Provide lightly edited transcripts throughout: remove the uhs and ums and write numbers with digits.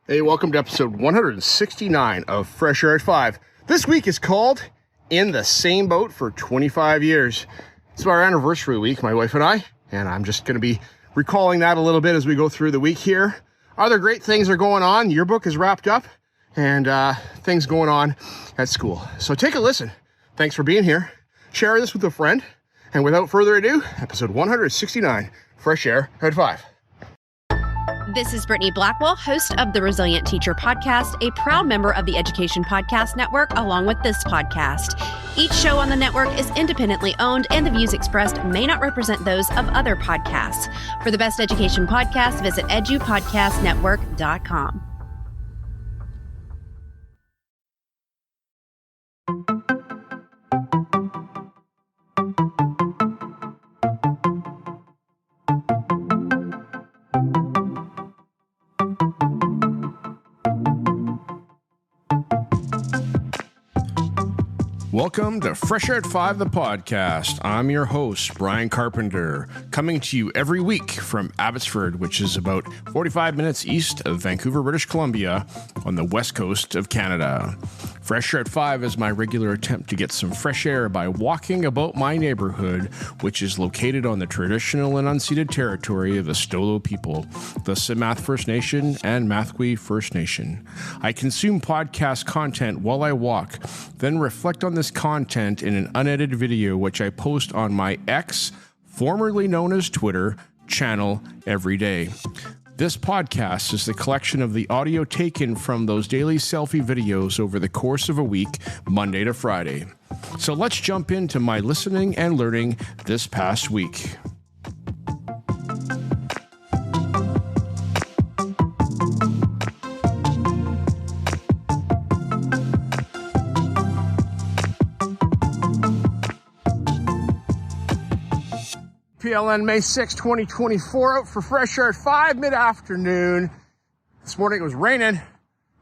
Hey, welcome to episode 169 of Fresh Air at 5. This week is called In the Same Boat for 25 Years. It's our anniversary week, my wife and I'm just going to be recalling that a little bit as we go through the week here. Other great things are going on. Yearbook is wrapped up and things going on at school. So take a listen. Thanks for being here. Share this with a friend. And without further ado, episode 169, Fresh Air at 5. This is Brittany Blackwell, host of the Resilient Teacher Podcast, a proud member of the Education Podcast Network, along with this podcast. Each show on the network is independently owned, and the views expressed may not represent those of other podcasts. For the best education podcast, visit edupodcastnetwork.com. Welcome to Fresh Air at 5, the podcast. I'm your host, Brian Carpenter, coming to you every week from Abbotsford, which is about 45 minutes east of Vancouver, British Columbia, on the west coast of Canada. Fresh Air at 5 is my regular attempt to get some fresh air by walking about my neighborhood, which is located on the traditional and unceded territory of the Stolo people, the Simath First Nation and Mathwee First Nation. I consume podcast content while I walk, then reflect on this content in an unedited video, which I post on my X, formerly known as Twitter, channel every day. This podcast is the collection of the audio taken from those daily selfie videos over the course of a week, Monday to Friday. So let's jump into my listening and learning this past week. PLN May 6, 2024, out for Fresh Air at 5 mid-afternoon. This morning it was raining,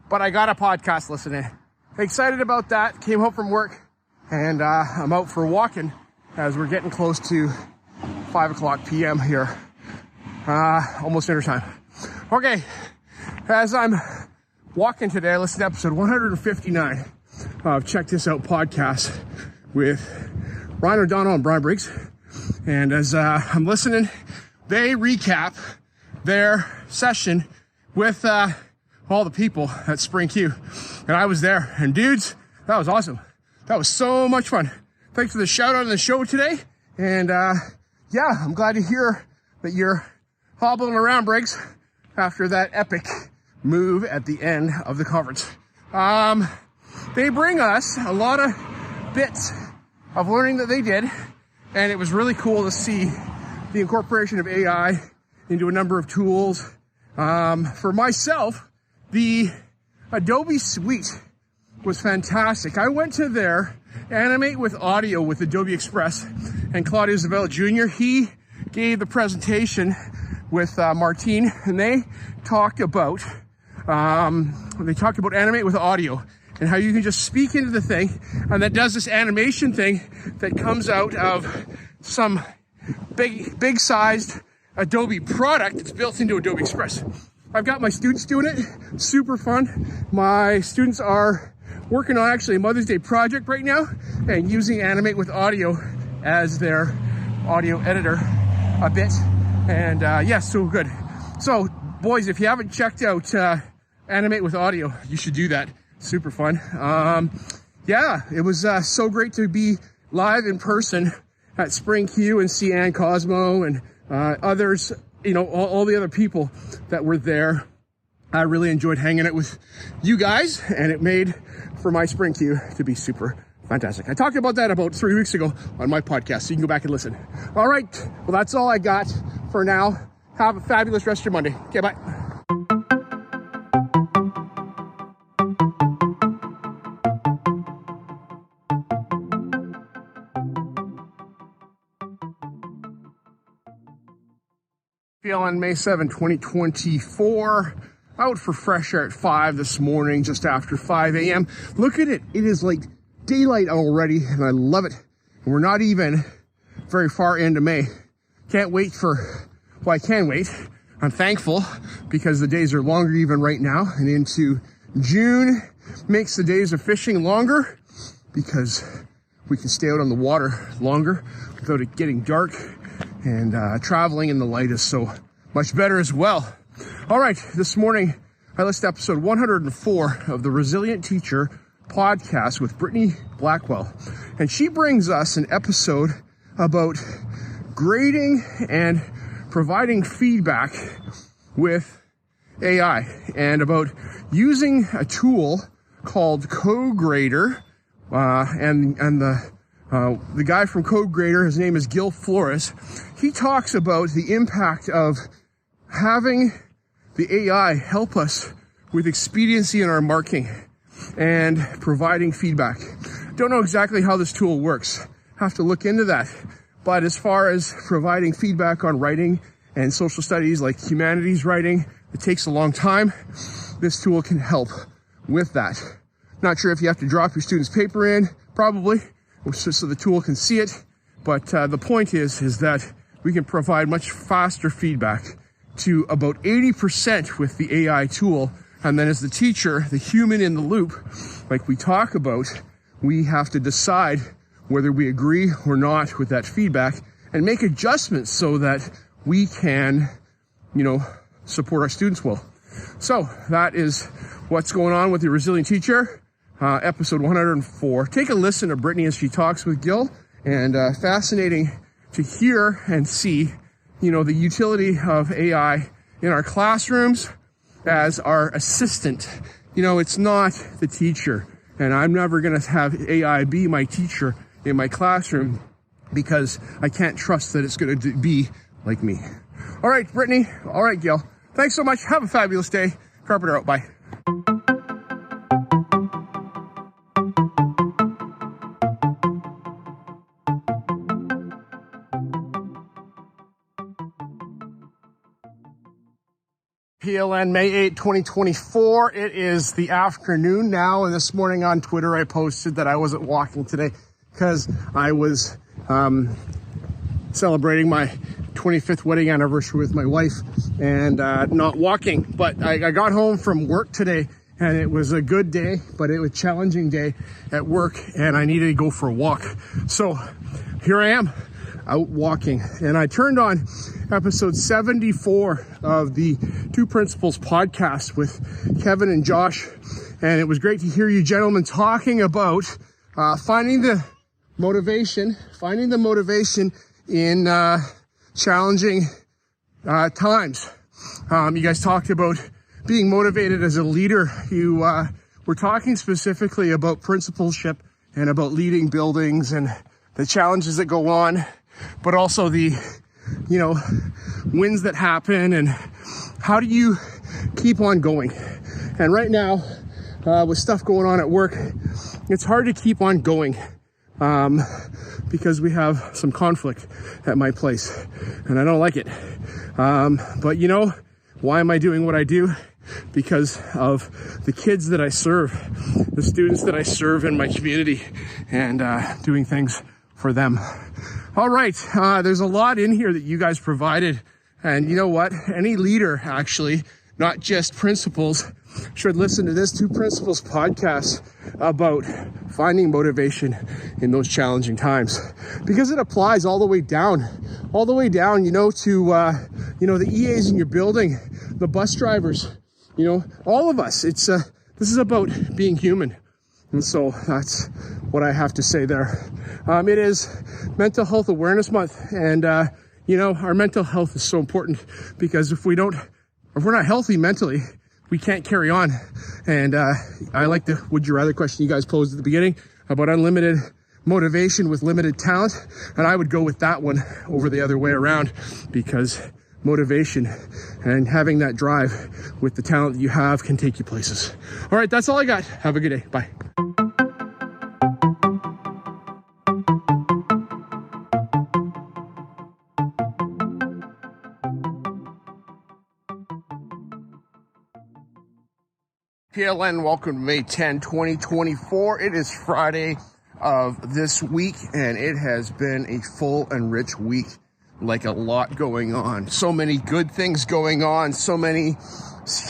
but I got a podcast listening. Excited about that. Came home from work, and I'm out for walking as we're getting close to 5 o'clock p.m. here. Almost dinner time. Okay, as I'm walking today, I listened to episode 159 of Check This Out podcast with Ryan O'Donnell and Brian Briggs. And as I'm listening, they recap their session with all the people at Spring Q. And I was there. And dudes, that was awesome. That was so much fun. Thanks for the shout out on the show today. And yeah, I'm glad to hear that you're hobbling around, Briggs, after that epic move at the end of the conference. They bring us a lot of bits of learning that they did. And it was really cool to see the incorporation of AI into a number of tools. For myself, the Adobe Suite was fantastic. I went to their Animate with Audio with Adobe Express, and Claudio Zavella Jr., he gave the presentation with Martine, and they talked about Animate with Audio and how you can just speak into the thing, and that does this animation thing that comes out of some big-sized Adobe product that's built into Adobe Express. I've got my students doing it. Super fun. My students are working on actually a Mother's Day project right now and using Animate with Audio as their audio editor a bit. And yeah, so good. So, boys, if you haven't checked out Animate with Audio, you should do that. Super fun. Yeah, it was so great to be live in person at Spring Q and see Ann Cosmo and others, you know, all the other people that were there. I really enjoyed hanging out with you guys, and it made for my Spring Q to be super fantastic. I talked about that about 3 weeks ago on my podcast, so you can go back and listen. All right, well, that's all I got for now. Have a fabulous rest of your Monday. Okay, bye. On May 7, 2024, out for Fresh Air at 5 this morning, just after 5 a.m. Look at it. It is like daylight already, and I love it. And we're not even very far into May. Can't wait for, well, I can wait I'm thankful because the days are longer even right now, and into June makes the days of fishing longer because we can stay out on the water longer without it getting dark, and traveling in the light is so much better as well. All right, this morning I listened to episode 104 of the Resilient Teacher podcast with Brittany Blackwell, and she brings us an episode about grading and providing feedback with AI, and about using a tool called CodeGrader, and the guy from CodeGrader, his name is Gil Flores. He talks about the impact of having the AI help us with expediency in our marking and providing feedback. Don't know exactly how this tool works. Have to look into that. But as far as providing feedback on writing and social studies, like humanities writing, it takes a long time. This tool can help with that. Not sure if you have to drop your student's paper in, probably, so the tool can see it. But the point is that we can provide much faster feedback to about 80% with the AI tool. And then as the teacher, the human in the loop, like we talk about, we have to decide whether we agree or not with that feedback and make adjustments so that we can, support our students well. So that is what's going on with the Resilient Teacher. Episode 104. Take a listen to Brittany as she talks with Gil, and fascinating to hear and see, the utility of AI in our classrooms as our assistant. It's not the teacher, and I'm never going to have AI be my teacher in my classroom because I can't trust that it's going to be like me. All right, Brittany. All right, Gil. Thanks so much. Have a fabulous day. Carpenter out. Bye. PLN May 8, 2024. It is the afternoon now, and this morning on Twitter I posted that I wasn't walking today because I was celebrating my 25th wedding anniversary with my wife and not walking. But I got home from work today, and it was a good day, but it was a challenging day at work, and I needed to go for a walk. So here I am, out walking, and I turned on episode 74 of the Two Principles podcast with Kevin and Josh, and it was great to hear you gentlemen talking about finding the motivation in challenging times. You guys talked about being motivated as a leader. You were talking specifically about principalship and about leading buildings and the challenges that go on, but also the wins that happen, and how do you keep on going? And right now, with stuff going on at work, it's hard to keep on going because we have some conflict at my place, and I don't like it. But why am I doing what I do? Because of the kids that I serve, the students that I serve in my community, and doing things for them. All right, there's a lot in here that you guys provided, and you know what? Any leader, actually, not just principals, should listen to this Two Principles podcast about finding motivation in those challenging times, because it applies all the way down, to the EAs in your building, the bus drivers, all of us. This is about being human. And so that's what I have to say there. It is Mental Health Awareness Month, and our mental health is so important, because if we're not healthy mentally, we can't carry on. And I like the would you rather question you guys posed at the beginning about unlimited motivation with limited talent, and I would go with that one over the other way around, because motivation and having that drive with the talent that you have can take you places. All right, that's all I got. Have a good day. Bye. PLN, welcome to May 10, 2024. It is Friday of this week, and it has been a full and rich week. like a lot going on. So many good things going on, so many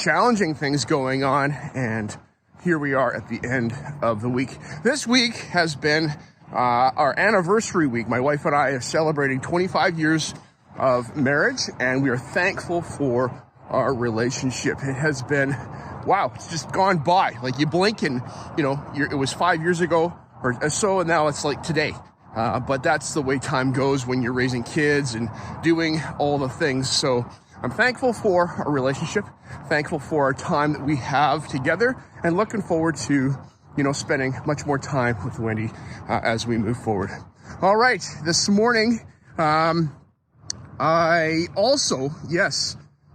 challenging things going on, and here we are at the end of the week. This week has been our anniversary week. My wife and I are celebrating 25 years of marriage, and we are thankful for our relationship. It has been, wow, it's just gone by. Like you blink and, it was 5 years ago or so, and now it's like today. But that's the way time goes when you're raising kids and doing all the things. So I'm thankful for our relationship, thankful for our time that we have together, and looking forward to, spending much more time with Wendy as we move forward. All right, this morning, I also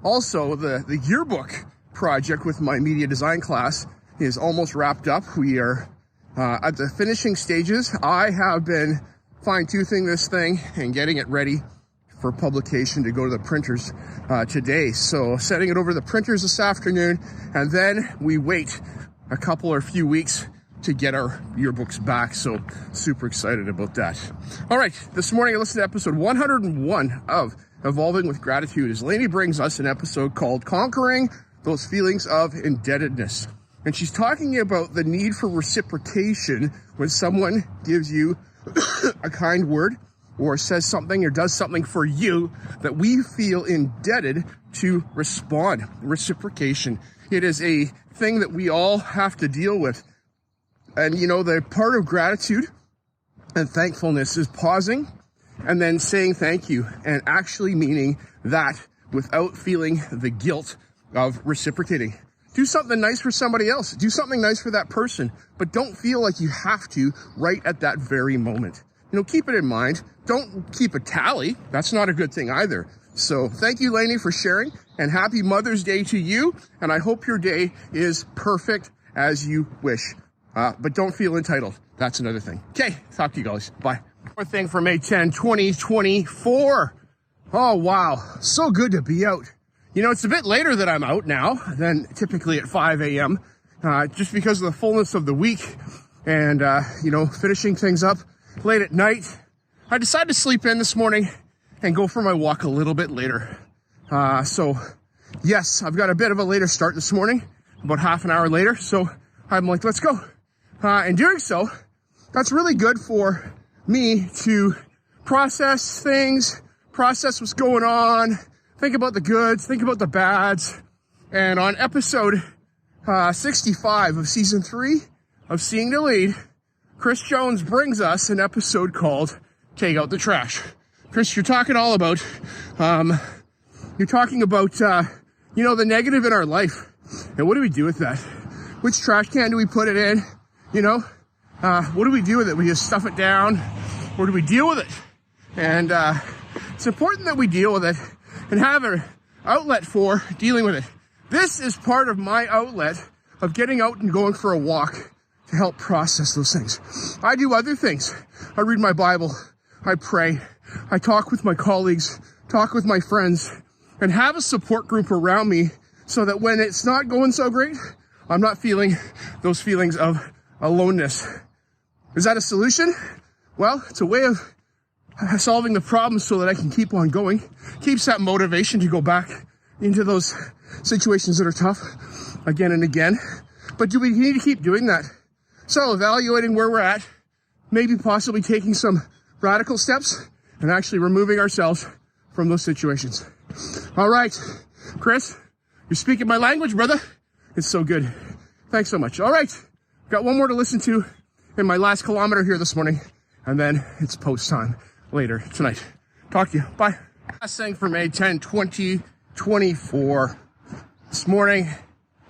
the yearbook project with my media design class is almost wrapped up. We are at the finishing stages. I have been fine-toothing this thing and getting it ready for publication to go to the printers today. So setting it over the printers this afternoon, and then we wait a couple or few weeks to get our yearbooks back. So super excited about that. All right, this morning I listened to episode 101 of Evolving with Gratitude as Lainey brings us an episode called Conquering Those Feelings of Indebtedness. And she's talking about the need for reciprocation when someone gives you a kind word or says something or does something for you, that we feel indebted to respond. Reciprocation. It is a thing that we all have to deal with. And the part of gratitude and thankfulness is pausing and then saying thank you and actually meaning that without feeling the guilt of reciprocating. Do something nice for somebody else. Do something nice for that person, but don't feel like you have to right at that very moment. Keep it in mind. Don't keep a tally. That's not a good thing either. So thank you, Lainey, for sharing, and happy Mother's Day to you. And I hope your day is perfect as you wish. But don't feel entitled. That's another thing. Okay, talk to you guys. Bye. More thing for May 10, 2024. Oh, wow. So good to be out. It's a bit later that I'm out now than typically at 5 a.m. Just because of the fullness of the week and, finishing things up late at night. I decided to sleep in this morning and go for my walk a little bit later. So yes, I've got a bit of a later start this morning, about half an hour later. So I'm like, let's go. And doing so, that's really good for me to process things, process what's going on, think about the goods, think about the bads. And on episode 65 of season 3 of Seeing to Lead, Chris Jones brings us an episode called Take Out the Trash. Chris, you're talking about the negative in our life. And what do we do with that? Which trash can do we put it in? What do we do with it? We just stuff it down, or do we deal with it? And it's important that we deal with it and have an outlet for dealing with it. This is part of my outlet of getting out and going for a walk to help process those things. I do other things. I read my Bible. I pray. I talk with my colleagues, talk with my friends, and have a support group around me so that when it's not going so great, I'm not feeling those feelings of aloneness. Is that a solution? Well, it's a way of solving the problem so that I can keep on going. Keeps that motivation to go back into those situations that are tough again and again. But do we need to keep doing that? So evaluating where we're at, maybe possibly taking some radical steps and actually removing ourselves from those situations. All right, Chris, you're speaking my language, brother. It's so good. Thanks so much. All right, got one more to listen to in my last kilometer here this morning, and then it's post time later tonight. Talk to you. Bye. Last thing for May 10, 2024. This morning,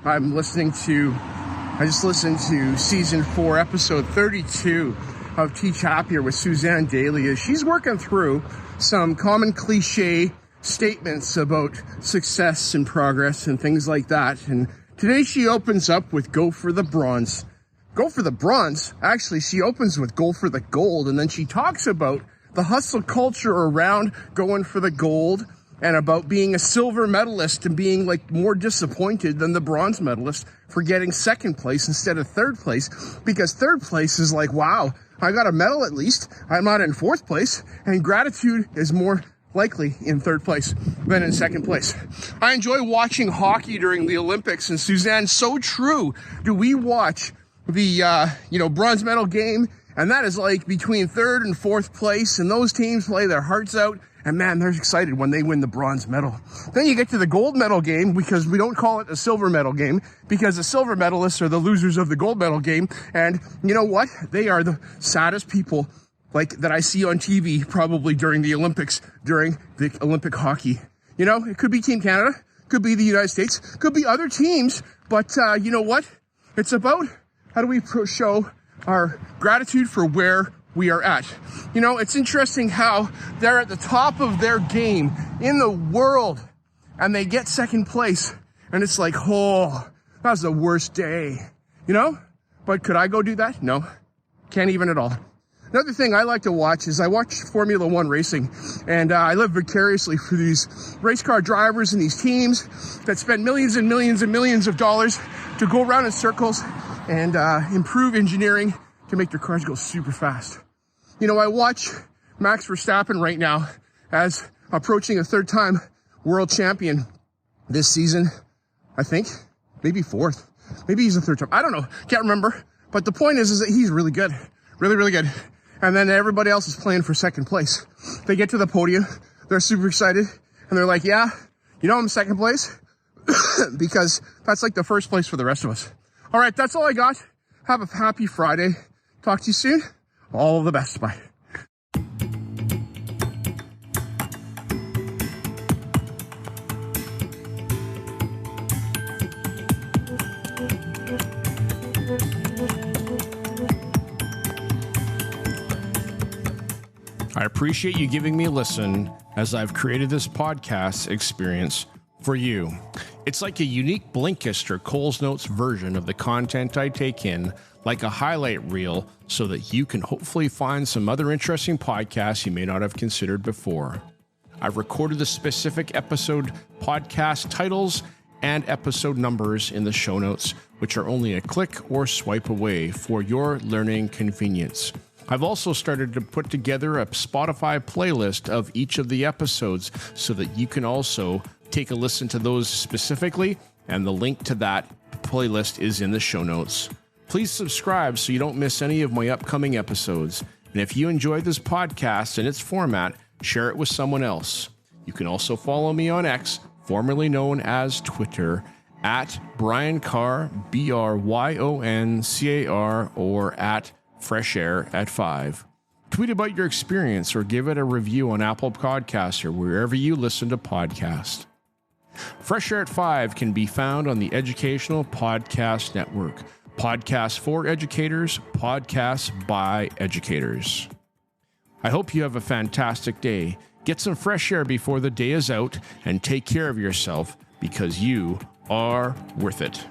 I just listened to season 4, episode 32 of Teach Happier with Suzanne Daly. As she's working through some common cliche statements about success and progress and things like that. And today she opens up with go for the bronze. Go for the bronze. Actually, she opens with go for the gold. And then she talks about the hustle culture around going for the gold and about being a silver medalist and being like more disappointed than the bronze medalist for getting second place instead of third place, because third place is like, wow, I got a medal at least. I'm not in fourth place. And gratitude is more likely in third place than in second place. I enjoy watching hockey during the Olympics, and Suzanne, so true. Do we watch the bronze medal game, and that is like between third and fourth place, and those teams play their hearts out, and man, they're excited when they win the bronze medal. Then you get to the gold medal game, because we don't call it a silver medal game, because the silver medalists are the losers of the gold medal game, and you know what? They are the saddest people that I see on TV probably during the Olympics, during the Olympic hockey. It could be Team Canada, could be the United States, could be other teams, but you know what? It's about how do we show our gratitude for where we are at. It's interesting how they're at the top of their game in the world and they get second place, and it's like, oh, that was the worst day, But could I go do that? No, can't even at all. Another thing I like to watch is I watch Formula One racing, and I live vicariously for these race car drivers and these teams that spend millions and millions and millions of dollars to go around in circles and improve engineering to make their cars go super fast. I watch Max Verstappen right now as approaching a third-time world champion this season. I think maybe fourth, maybe he's a third time. I don't know, can't remember. But the point is that he's really good, really, really good. And then everybody else is playing for second place. They get to the podium, they're super excited, and they're like, yeah, I'm second place because that's like the first place for the rest of us. All right, that's all I got. Have a happy Friday. Talk to you soon. All the best. Bye. I appreciate you giving me a listen as I've created this podcast experience for you. It's like a unique Blinkist or Coles Notes version of the content I take in, like a highlight reel, so that you can hopefully find some other interesting podcasts you may not have considered before. I've recorded the specific episode podcast titles and episode numbers in the show notes, which are only a click or swipe away for your learning convenience. I've also started to put together a Spotify playlist of each of the episodes so that you can also take a listen to those specifically, and the link to that playlist is in the show notes. Please subscribe so you don't miss any of my upcoming episodes. And if you enjoyed this podcast and its format, share it with someone else. You can also follow me on X, formerly known as Twitter, at Brian Carr, BRYONCAR, or at Fresh Air at 5. Tweet about your experience or give it a review on Apple Podcasts or wherever you listen to podcasts. Fresh Air at 5 can be found on the Educational Podcast Network. Podcasts for educators, podcasts by educators. I hope you have a fantastic day. Get some fresh air before the day is out and take care of yourself because you are worth it.